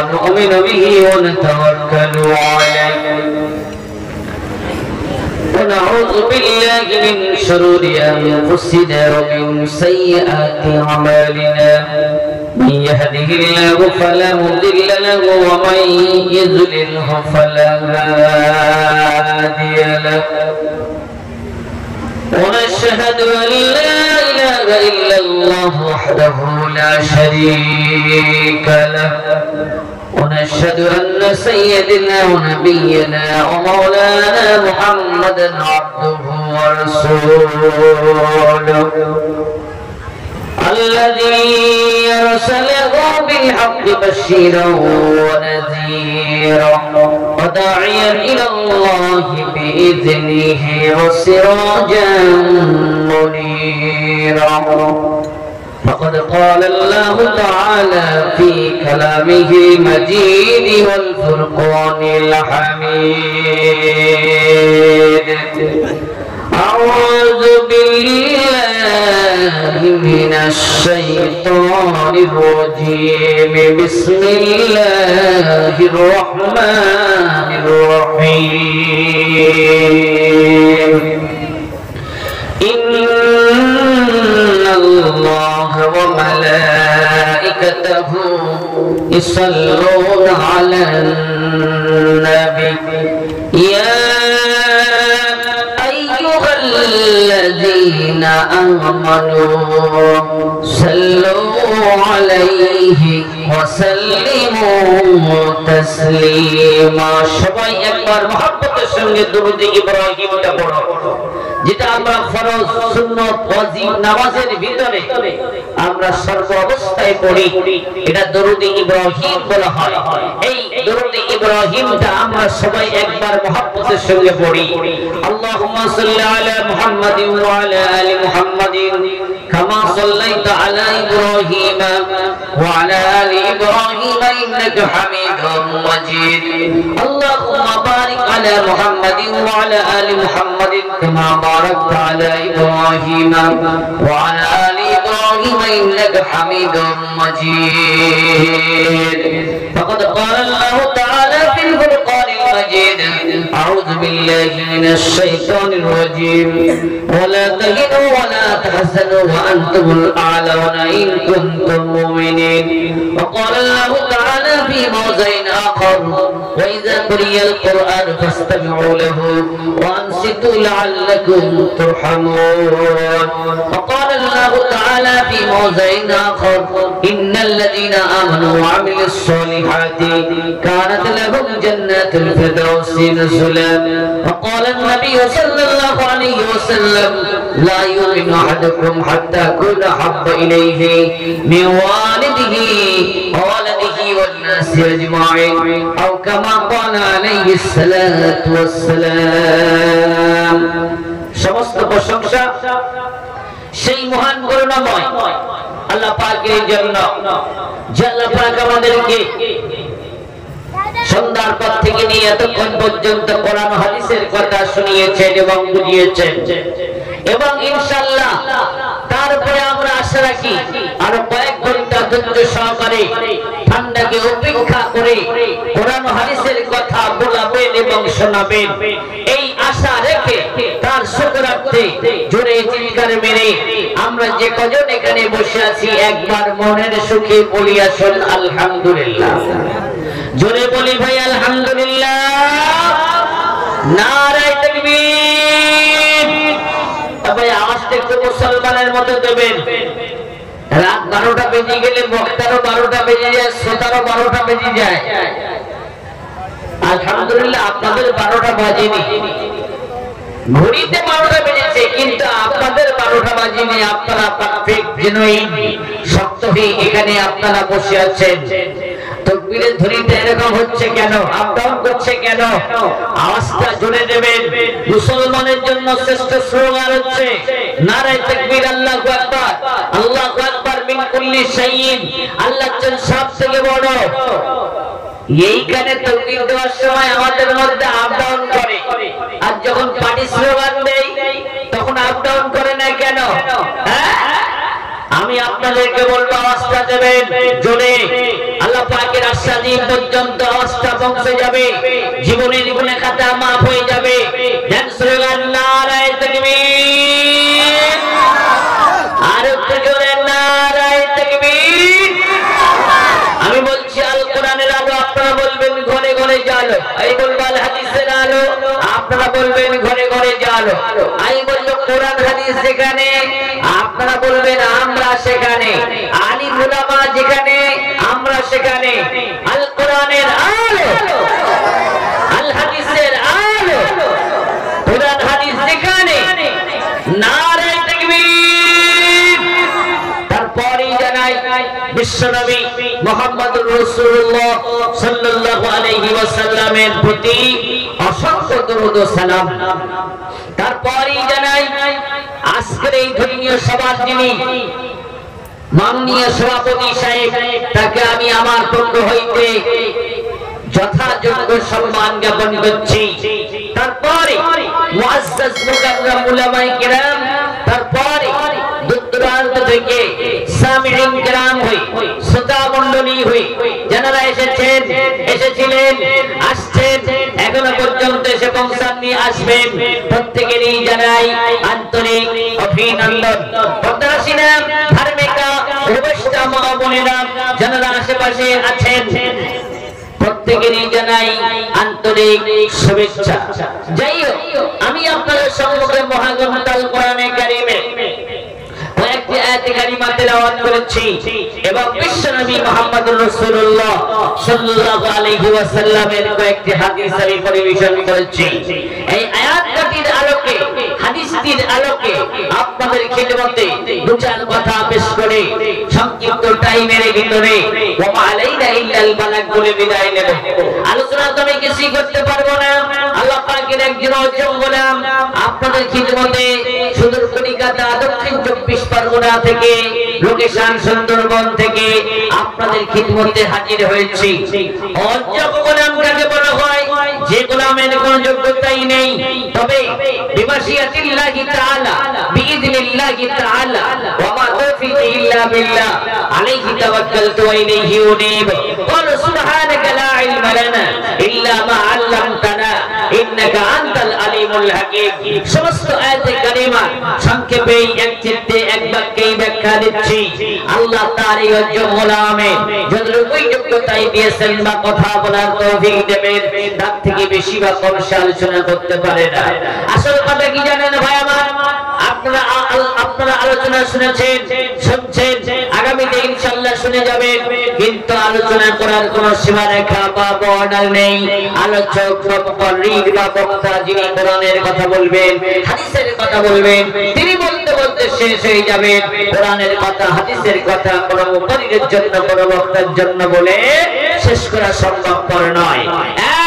ونؤمن به ونتوكل عليه ونعوذ بالله من شرور أنفسنا ومن سيئات أعمالنا من يهده الله فلا مضل له ومن يضلله فلا هادي له ونشهد أن لا إله إلا الله وحده لا شريك له ونشهد أن سيدنا ونبينا ومولانا محمدا عبده ورسوله الذي أرسله بالحق بشيرا ونذيرا وداعيا إلى الله بإذنه وسراجا منيرا فقد قال الله تعالى في كلامه المجيد والفرقان الحميد أعوذ بالله من الشيطان الرجيم بسم الله الرحمن الرحيم إن الله وملائكته يصلون على النبي يا الذين آمنوا صلوا عليه وسلموا تسليما সবাই একবার মহব্বতের সঙ্গে দরুদ ইব্রাহিমটা পড়ো যেটা আমরা ফরজ সুন্নাত ওয়াজিব নামাজের ভিতরে আমরা সর্ব অবস্থায় পড়ি এটা দরুদ ইব্রাহিম বলা হয় এই দরুদ ইব্রাহিমটা আমরা সবাই একবার মহব্বতের সঙ্গে পড়ি আল্লাহুম্মা সাল্লি আলা মুহাম্মাদিন ওয়া আলা আলি মুহাম্মাদিন কামা সাল্লাইতা আলা ইব্রাহিম ওয়া আলা আলি ইব্রাহিম ইন্নাকা হামিদুম মাজিদ আল্লাহুম্মা বারিক আলা মুহাম্মাদিন ওয়া আলা আলি মুহাম্মাদিন কামা باركت على إبراهيم وعلى آل إبراهيم إنك حميد مجيد فقد قال الله تعالى في الفرقان المجيد أعوذ بالله من الشيطان الرجيم ولا تهنوا ولا تحزنوا وأنتم الأعلون إن كنتم مؤمنين وقال الله تعالى في موضع آخر وإذا قرئ القرآن فاستمعوا له وأنصتوا لعلكم ترحمون وقال الله تعالى في موضع آخر إن الذين آمنوا وعملوا الصالحات كانت لهم جنات الفردوس نزلا وقال النبي صلى الله عليه وسلم لا يؤمن أحدكم حتى أكون أحب إليه من والده وولده والناس أجمعين أو كما قال عليه الصلاة والسلام সমস্ত প্রশংসা সেই মহান করুণাময় আল্লাহ পাকের জন্য যে আল্লাহ পাক আমাদেরকে সন্ধ্যার পর থেকে নিয়ে এতক্ষণ পর্যন্ত কোরআন হাদিসের কথা শুনিয়েছেন এবং বুঝিয়েছেন এবং ইনশাআল্লাহ তারপরে আমরা আশা রাখি আরো কয়েক ঘন্টা ধৈর্য সহকারে ঠান্ডাকে উপেক্ষা করে কোরআন হাদিসের কথা বলাবেন এবং শোনাবেন এই আশা রেখে তার শুকরার্থে জোরে চিৎকার মেরে আমরা যে কজন এখানে বসে আছি একবার মনের সুখে বলি আসুন আলহামদুলিল্লাহ জোরে বলি ভাই আলহামদুলিল্লাহ নারায়ে তাকবীর ভাই আওয়াজটা একটু মুসলমানের মতো দেবেন রাত 12টা বেজে গেলে বক্তারও 12টা বেজে যায় শ্রোতারও 12টা বেজে যায় আলহামদুলিল্লাহ আপনাদের 12টা বাজেনি ঘড়িতে 12টা বেজেছে কিন্তু আপনাদের 12টা বাজেনি আপনারা পারফেক্ট জেনুইন সত্য হয়ে এখানে আপনারা বসে আছেন তাকবীরের ধ্বনিটা এরকম হচ্ছে কেন আপ ডাউন করছে কেন আওয়াজটা জোরে দেবেন মুসলমানের জন্য শ্রেষ্ঠ স্লোগান হচ্ছে নারায়ে তাকবীর আল্লাহু আকবার আল্লাহু আকবার মিন কুল্লি শাইইন আল্লাহ হচ্ছেন সবথেকে বড় এইখানে তাকবীর দেওয়ার সময় আমাদের মধ্যে আপ ডাউন করে আর যখন পার্টি স্লোগান দেই তখন আপ ডাউন করে না কেন আমি আপনাদেরকে বলবো আওয়াজটা দেবেন জোরে আল্লাহ পাকের সাদিম পর্যন্ত অবস্থা পৌঁছে যাবে, জীবনের গুনাহ খাতা মাফ হয়ে যাবে। দেন স্লোগান নারায়ে তাকবীর, আর একটু জোরে নারায়ে তাকবীর। আমি বলছি আল কোরআনের আলো, আপনারা বলবেন ঘরে ঘরে জালো। এই বলবো আল হাদিসের আলো, আপনারা বলবেন ঘরে ঘরে জালো। আমি বলবো কোরআন হাদিস যেখানে, আপনারা বলবেন আমরা সেখানে। আলিম উলামা যেখানে, আমরা সেখানে। আল কোরআনের আলো, আল হাদিসের আলো, কোরআন হাদিস যেখানে, নারায়ে তাকবীর। তারপরেই জানাই বিশ্বনবী মুহাম্মদুর রাসূলুল্লাহ সাল্লাল্লাহু আলাইহি ওয়াসাল্লামের প্রতি অসংখ্য দরুদ ও সালাম। তারপরেই জানাই আজকের এই ধর্মীয় সভার যিনি মাননীয় সভাপতি সাহেব, তাকে আমি আমার পক্ষ হইতে যথাযোগ্য সম্মান জ্ঞাপন করছি। তারপরে মুআজ্জাজ মুকাররম উলামায়ে কিরাম, তারপরে দূরদূরান্ত থেকে সামিঈন কিরাম হই, শ্রোতা মণ্ডলী হই, যারা এসেছিলেন, আসছেন, এখনো পর্যন্ত এসে পৌঁছাননি, আসবেন, প্রত্যেকেরই জানাই আন্তরিক অভিনন্দন। পদ্মাসীনা ধার্মিকা উপস্থিত মা বোনেরা যারা আশেপাশে আছেন, প্রত্যেকেরই জানাই আন্তরিক শুভেচ্ছা। যাই হোক, আমি আপনাদের সম্মুখে মহাগ্রন্থ আল কোরআনে কারীমে কয়েকটি আয়াত কারিমা তেলাওয়াত করেছি এবং বিশ্বনবী মুহাম্মদুর রাসূলুল্লাহ সাল্লাল্লাহু আলাইহি ওয়াসাল্লামের কয়েকটি হাদিস আমি পরিবেশন করেছি। এই আয়াতটির আলোকে, হাদিসটির আলোকে আপনাদের খিদমতে দু চার কথা পেশ করে সংক্ষিপ্ত টাইমের ভিতরে ওয়া মা আলাইনা ইল্লাল বালাগ বলে বিদায় নেব। আলোচনা তো আমি কিছুই করতে পারবো না, আল্লাহ পাকের একজন অজম গোলাম আপনাদের খিদমতে সুদূর কলিকাতা দক্ষিণ 24 পরগনা থেকে, লোকেশন সুন্দরবন থেকে আপনাদের খিদমতে হাজির হয়েছি। অজম গোলাম কাকে বলা হয়? যে গোলামের কোনো যোগ্যতাই নেই, তবে বিমাশিয়াতিল্লাহি তাআলা বিইذنিল্লাহি তাআলা ওয়া মা তাওফীকি ইল্লা বিল্লাহ আলাইহি তাওয়াক্কালতু ওয়া ইলাইহি উনীব। ক্বাল সুবহানাকা লা ইলমা লানা ইল্লা মা আল্লামতানা ইন্নাকা আনতাল আলিমুল হাকীম। সমস্ত আয়াতে কারিমা সংক্ষেপে এক চিত্তে এক বাক্যেই ব্যাখ্যা দিচ্ছি। আল্লাহ তার এই অজম গোলামে যতটুকু যোগ্যতাই দিয়েছেন বা কথা বলার তৌফিক দেবেন, তার থেকে বেশি বা কম আলোচনা করতে পারে না। আসল কথা কি জানেন ভাই আমার? আপনারা আলোচনা শুনেছেন, শুনছেন, আগামীতে ইনশাআল্লাহ শুনে যাবেন, কিন্তু আলোচনা করার কোনো সীমারেখা বা বর্ডার নেই। আলোচক বা বক্তা যিনি কোরআনের কথা বলবেন, হাদিসের কথা বলবেন, তিনি বলতে বলতে শেষ হয়ে যাবেন। কোরআনের কথা, হাদিসের কথা কোনো মুফাসসিরের জন্য, কোনো বক্তার জন্য বলে শেষ করা সম্ভবপর নয়।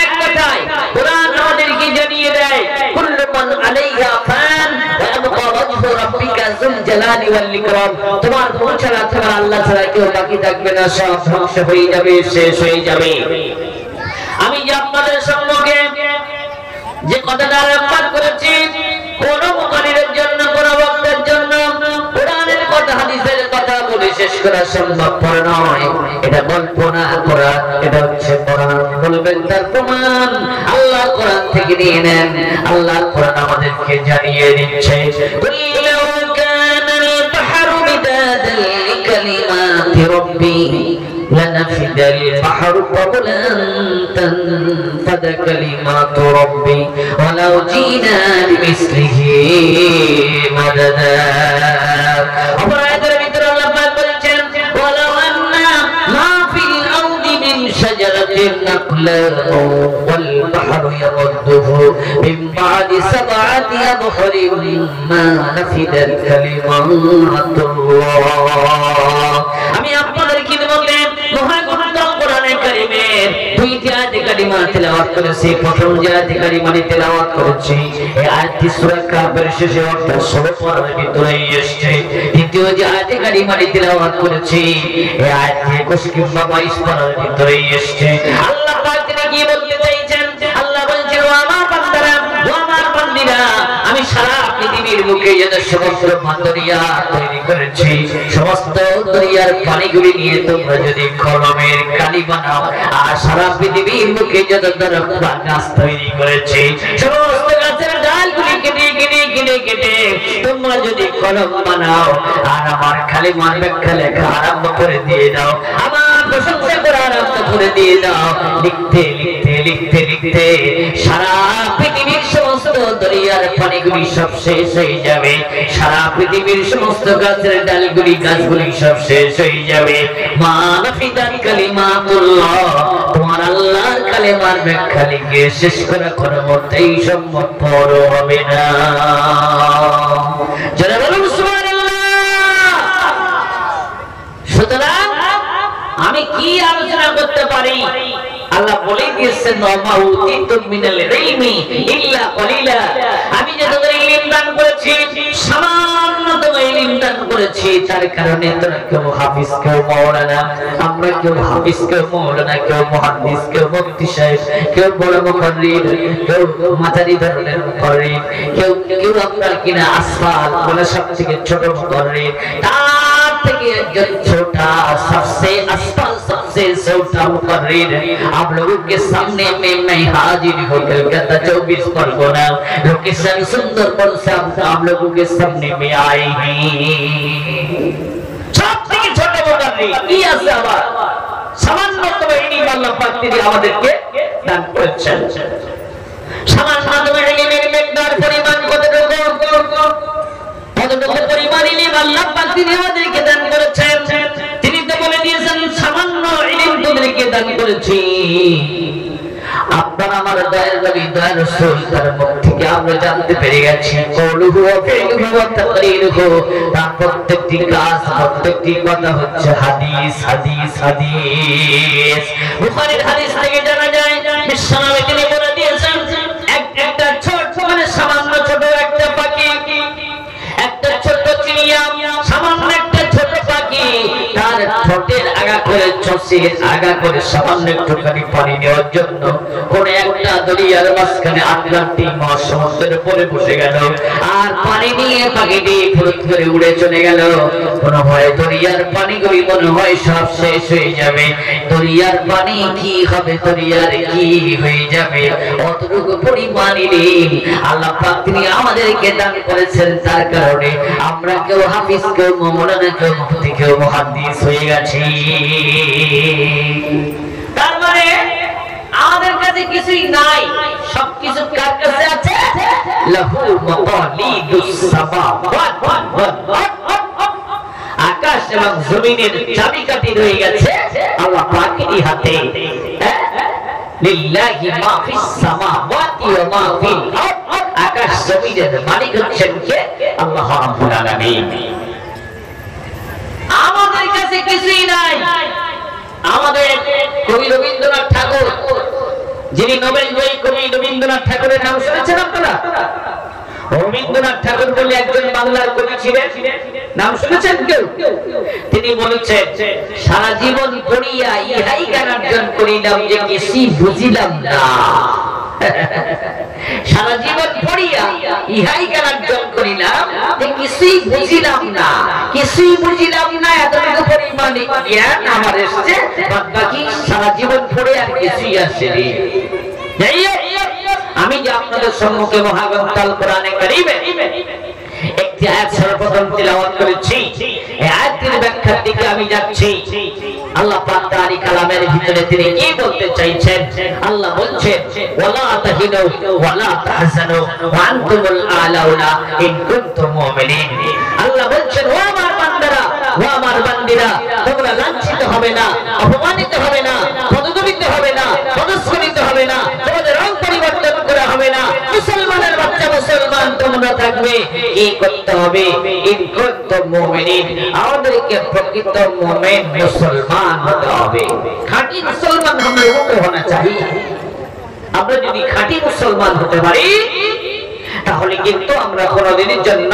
এক কথায় কোরআন আমাদেরকে জানিয়ে দেয় কুল্লু মান আলাইহা ফান ওয়া ইয়াবকা ওয়াজহু রাব্বিকা যুল জালালি ওয়াল ইকরাম। তোমার কোন ছাড়া, তোমার আল্লাহ ছাড়া কেউ বাকি থাকবে না, সব ধ্বংস হয়ে যাবে, শেষ হয়ে যাবে। আমি যে আপনাদের সম্মুখে যে কথাটা আলোচনা করেছি, কোন মুফাসসিরের জন্য, কোন বক্তার জন্য কোরআনের কথা, হাদিসের কথা বলে শেষ করা সম্ভবপর নয়। এটা কল্পনা করা, এটা হচ্ছে কোরআন। বলবেন তার প্রমাণ আল্লাহ কোরআন থেকে নিয়ে নেন। আল্লাহ কোরআন আমাদেরকে জানিয়ে দিচ্ছে কুল্লু কানাল বাহরু মিদাদান লিকালিমাতি রাব্বি لنفد البحر قبل أن تنفد كلمات ربي ولو جئنا بمثله مددا. ولو أن ما في الأرض من شجرة أقلام والبحر يمده من بعد 7 أبحر ما نفدت كلمات الله. আমি আপনাদের খিদমতে মহাগ্রন্থ কোরআনে কারীমের দুইটি আয়াত কারিমা তেলাওয়াত করেছি। প্রথম যে আয়াত কারিমা তেলাওয়াত করেছি, এই আয়াতটি সূরা কাফের শেষে অর্থাৎ 16 পারার ভিতরে এসেছে। দ্বিতীয় যে আয়াত কারিমা তেলাওয়াত করেছি, এই আয়াতটি 21 কিংবা 22 পারার ভিতরে এসেছে। আল্লাহ পাক তিনি কি বলতে চাইছেন? আল্লাহ বলেছেন, ও আমার বান্দারা, ও আমার বান্দীরা, আমি সারা পৃথিবীর মুখে যত সমস্ত দরিয়া তৈরি করেছি, সমস্ত দরিয়ার পানিগুলি নিয়ে তোমরা যদি কলমের কালি বানাও, আর সারা পৃথিবীর মুখে যত গাছ তৈরি করেছি, সমস্ত গাছের ডালগুলি কেটে কেটে কেটে কেটে তোমরা যদি কলম বানাও, আর আমার কালিমার ব্যাখ্যা লেখা আরম্ভ করে দিয়ে দাও, আমার প্রশংসা করা আরম্ভ করে দিয়ে দাও, লিখতে লিখতে লিখতে লিখতে সারা পৃথিবীর সমস্ত দরিয়ার পানিগুলি সব শেষ হয়ে যাবে, সারা পৃথিবীর সমস্ত গাছের ডালগুলি গাছগুলি সব শেষ হয়ে যাবে। মা নাফিদাত কালিমাতুল্লাহ, তোমার আল্লাহর কালেমার ব্যাখ্যা লিখে শেষ করা কোনো মতেই সম্ভবপর হবে না। যারা বলুন সুবহানাল্লাহ। সুতরাং আমি কি আলোচনা করতে পারি? আল্লাহ বলে দিয়েছেন ওয়া উতিতুম মিনাল ইলমি ইল্লা কলিলা, আমি যে তোমাদের ইলম দান করেছি সামান্যতম ইলম দান করেছি, তার কারণে তোমরা কেউ হাফিজ, কেউ মাওলানা, আমরা কেউ হাফিজ, কেউ মাওলানা, কেউ মুহাদ্দিস, কেউ মুফতি সাহেব, কেউ বড় মুফাসসির, কেউ মাঝারি ধরনের মুফাসসির, কেউ আপনার কিনা আসফাল বলে সবথেকে ছোট মুফাসসির, তার থেকে একজন ছোটা सबसे असफल सबसे छोटा मुकर्रिर आप लोगों के सामने में मैं हाजिर होकर कहता 24 परगना लोकेशन सुंदरपुर से आप लोगों के सामने में आए हैं। सबसे छोटे मुकर्रिर কি আছে আবার সামান্যতম ইলম আল্লাহ পাক তিনি আমাদেরকে দান করেছেন। সামান্যতম ইলমের মিকদার পরিমাণ কতটুকু? কতটুকু পরিমাণ ইলম আল্লাহ পাক তিনি আমাদেরকে দান করেছেন। তিনি তো বলে দিয়েছেন সামান্য ইলম তোমাদেরকে দান করেছি। আপনারা আমার দয়ার নবী দয়ার রাসূল তার মুখ থেকে আমরা জানতে পেরে গেছি কওলুহু ওয়া ফিলুহু ওয়া তাকরীরুহু, তার প্রত্যেকটি কাজ প্রত্যেকটি কথা হচ্ছে হাদিস হাদিস হাদিস। বুখারীর হাদিস থেকে জানা যায় বিশ্বনবী তিনি বলে দিয়েছেন একটা ছোট মানে সামান্য ছোট একটা পাখি, একটা ছোট চিড়িয়া, সামান্য একটা ছোট পাখি তার ঠোঁটের আগা করে চষের আগা করে সামান্য একটুখানি পানি নেওয়ার জন্য কোন একটা দরিয়ার মাঝখানে আটলান্টিক মহাসমুদ্রের উপরে বসে গেল, আর পানি নিয়ে পাখিটি ফুরুত করে উড়ে চলে গেল। মনে হয় দরিয়ার পানিগুলি মনে হয় সব শেষ হয়ে যাবে, দরিয়ার পানি কি হবে, দরিয়ার কি হয়ে যাবে, অতটুকু পরিমাণ ইলম আল্লাহ পাক তিনি আমাদেরকে দান করেছেন। তার কারণে আমরা কেউ হাফিজ, কেউ মাওলানা, কেউ মুফতি, কেউ মুহাদ্দিস হয়ে গেছি। তার মানে আমাদের কাছে কিছুই নাই, সবকিছু কার কাছে আছে? লাহু মাকালিদুস সামাওয়াত ওয়াল আরদ, আকাশ এবং জমিনের চাবিকাঠি রয়ে গেছে আল্লাহ পাকেরই হাতে। লিল্লাহি মা ফিস সামাওয়াতি ওয়া মা ফিল আরদ, আকাশ জমিনের মালিক হচ্ছেন কে? আল্লাহ রাব্বুল আলামিন। আমাদের কাছে কিছুই নাই। আমাদের কবি রবীন্দ্রনাথ ঠাকুর, যিনি নোবেল জয়ী কবি রবীন্দ্রনাথ ঠাকুরের নাম শুনেছেন আপনারা? রবীন্দ্রনাথ ঠাকুর বলে একজন বাংলার কবি ছিলেন, নাম শুনেছেন কেউ? তিনি বলেছেন সারা জীবন পড়িয়া ইহাই জ্ঞান অর্জন করিলাম যে কিছুই বুঝিলাম না। সারা জীবন পড়িয়া ইহাই জ্ঞান অর্জন করিলাম যে কিছুই বুঝিলাম না, কিছুই বুঝিলাম না, এতটুকু পরিমাণ জ্ঞান আমার এসেছে, বাদ বাকি সারা জীবন পড়ে আর কিছুই আসেনি। আমি যে আপনাদের সম্মুখে মহাগ্রন্থ আল কোরআনে কারীমে একটি আয়াত সর্বপ্রথম তিলাওয়াত করেছি, এই আয়াতের ব্যাখ্যার দিকে আমি যাচ্ছি। আল্লাহ পাক তার কালামের ভিতরে তিনি কি বলতে চাইছেন? আল্লাহ বলছেন ওয়ালা তাহিনু ওয়ালা তাহজানু ওয়া আনতুমুল আলাউনা ইন কুনতুম মুমিনিন। আল্লাহ বলছেন ও আমার বান্দারা, ও আমার বান্দিরা, তোমরা লাঞ্ছিত হবে না, অপমানিত হবে না, পদদলিত হবে না, পদস্খলিত হবে না, তোমাদের রং পরিবর্তন করা হবে না। মুসলমানের বাচ্চা মুসলমান তোমরা থাকবে। কি করতে হবে? ইন কুনতুম মুমিনিন, আমাদেরকে প্রকৃত মুমিন মুসলমান হতে হবে। খাঁটি মুসলমান আমরা হতে চাই। আমরা যদি খাঁটি মুসলমান হতে পারি তাহলে কিন্তু আমরা কোনদিনের জন্য